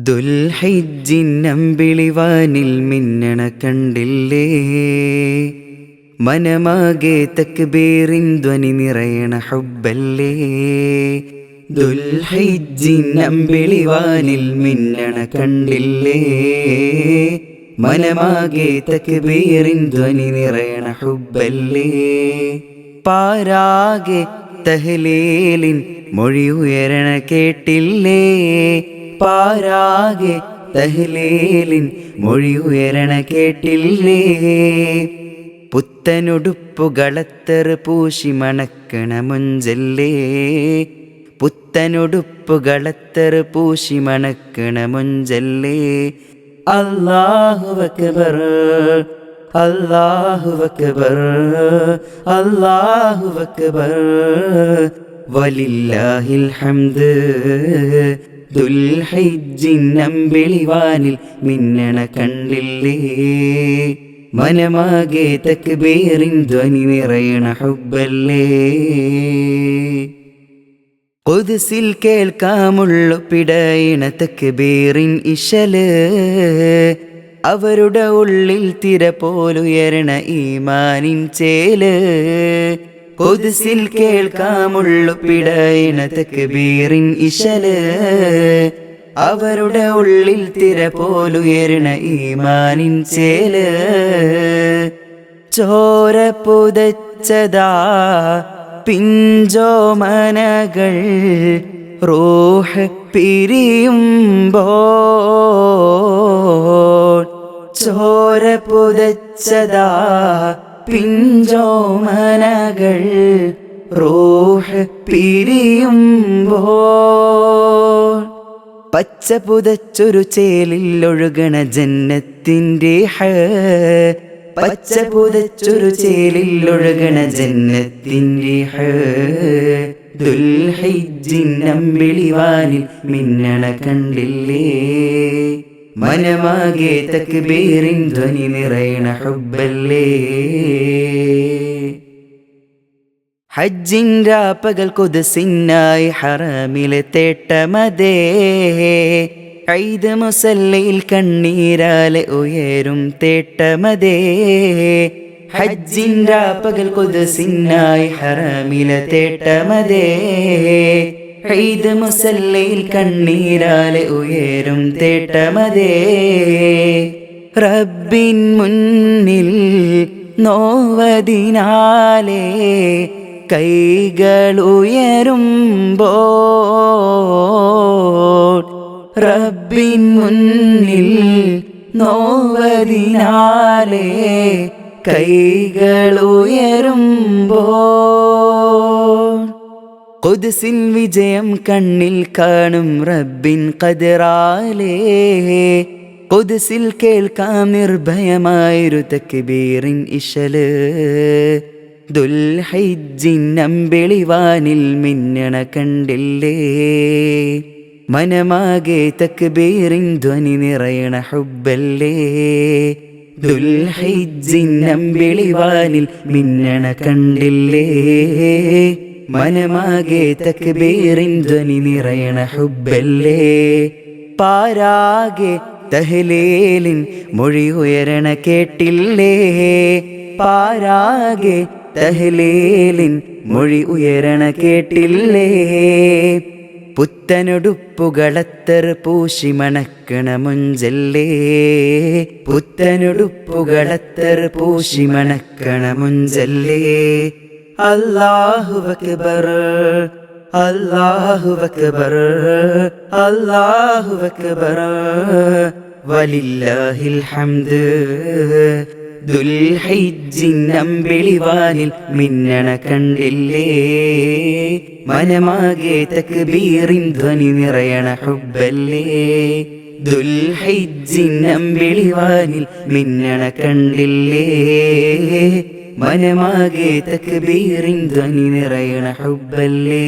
ദുൽഹിജ്ജിന്നമ്പിളിവാനിൽ മിന്നണ കണ്ടില്ലേ, മനമാകെ തക്ബീറിൻ ധ്വനി നിറയണ ഹുബ്ബല്ലേ. ദുൽഹിജ്ജിന്നമ്പിളിവാനിൽ മിന്നണ കണ്ടില്ലേ, മനമാകെ തക്ബീറിൻ ധ്വനി നിറയണ ഹുബ്ബല്ലേ. പാരാകെ തഹ്ലീലിൻ മൊഴി ഉയരണ കേട്ടില്ലേ, പാരാകെ തഹ്ലീലിൻ മൊഴി ഉയരണ കേട്ടില്ലേ. പുത്തനുടുപ്പുകളത്തർ പൂശി മണക്കണ മൊഞ്ചല്ലേ, പുത്തനുടുപ്പുകളത്തർ പൂശി മണക്കണ മൊഞ്ചല്ലേ. അല്ലാഹു അക്ബർ, അല്ലാഹു അക്ബർ, അല്ലാഹു അക്ബർ, വലില്ലാഹിൽ ഹംദ്. ദുൽഹിജ്ജിന്നമ്പിളിവാനിൽ മിന്നണ കണ്ടില്ലേ, മനമാകെ തക്ബീറിൻ ധ്വനി നിറയണ ഹുബ്ബല്ലേ. ഖുദ്സിൽ കേൾക്കാമുള്ളു പിടയണ തക്ബീറിൻ ഇശല്, അവരുടെ ഉള്ളിൽ തിര പോലുയരണ ഈമാനിൻ ചേല്. ഖുദ്സിൽ കേൾക്കാമുള്ളു പിടയണ തക്ബീറിൻ ഇശല്, അവരുടെ ഉള്ളിൽ തിര പോലുയരണ ഈമാനിൻ ചേല്. ചോര പുതച്ചതാ പിഞ്ചോമനകൾ റൂഹ് പിരിയുമ്പോൾ, ചോര പുതച്ചതാ പിഞ്ചോമനകൾ റൂഹ് പിരിയുമ്പോൾ. പച്ച പുതച്ചൊരു ചേലിൽ ഒഴുകണ ജന്നത്തിൻ്റെ പച്ച പുതച്ചൊരു ചേലിൽ ഒഴുകണ ജന്നത്തിൻ്റെ ദുൽഹിജ്ജിന്നമ്പിളിവാനിൽ മിന്നണ കണ്ടില്ലേ, മനമാകെ തക്ബീറിൻ ധ്വനി നിറയണ ഹുബ്ബല്ലേ. ഹജ്ജിൻ രാപ്പകൽ ഖുദ്സിനായി ഹറമിലെ തേട്ടമതേ, ഈദ് മുസല്ലയിൽ കണ്ണീരാലെ ഉയരും തേട്ടമതേ. ഹജ്ജിൻ രാപ്പകൽ ഖുദ്സിനായി ഹറമിലെ തേട്ടമതേ, ഈദ് മുസല്ലയിൽ കണ്ണീരാലെ ഉയരും തേട്ടമതേ. റബ്ബിൻ മുന്നിൽ നോവതിനാലേ കൈകൾ ഉയരുമ്പോൾ, റബ്ബിൻ മുന്നിൽ നോവതിനാലേ കൈകൾ ഉയരുമ്പോൾ. ഖുദ്സിൻ വിജയം കണ്ണിൽ കാണും റബ്ബിൻ ഖദറാലേ, ഖുദ്സിൽ കേൾക്കാം നിർഭയമായൊരു തക്ബീറിൻ ഇശല്. ദുൽഹിജ്ജിന്നമ്പിളിവാനിൽ മിന്നണ കണ്ടില്ലേ, മനമാകെ തക്ബീറിൻ ധ്വനി നിറയണ ഹുബ്ബല്ലേ. ദുൽഹിജ്ജിന്നമ്പിളിവാനിൽ മിന്നണ കണ്ടില്ലേ, മനമാകെ തക്ബീറിൻ ധ്വനി നിറയണ ഹുബ്ബല്ലേ. പാരാകെ തഹ്ലീലിൻ മൊഴി ഉയരണ കേട്ടില്ലേ, പാരാകെ തഹ്ലീലിൻ മൊഴി ഉയരണ കേട്ടില്ലേ. പുത്തനുടുപ്പുകളത്തർ പൂശി മണക്കണ മൊഞ്ചല്ലേ, പുത്തനുടുപ്പുകളത്തർ പൂശി മണക്കണ മൊഞ്ചല്ലേ. അല്ലാഹു അക്ബർ, അല്ലാഹു അക്ബർ, അല്ലാഹു അക്ബർ, വലില്ലാഹിൽ ഹംദ്. ദുൽഹിജ്ജിന്നമ്പിളിവാനിൽ മിന്നണ കണ്ടില്ലേ, മനമാകെ തക്ബീറിൻ ധ്വനി നിറയണ ഹുബ്ബല്ലേ. ദുൽഹിജ്ജിന്നമ്പിളിവാനിൽ മിന്നണ കണ്ടില്ലേ, മനമാകെ തക്ബീറിൻ ധ്വനി നിറയണ ഹുബ്ബല്ലേ.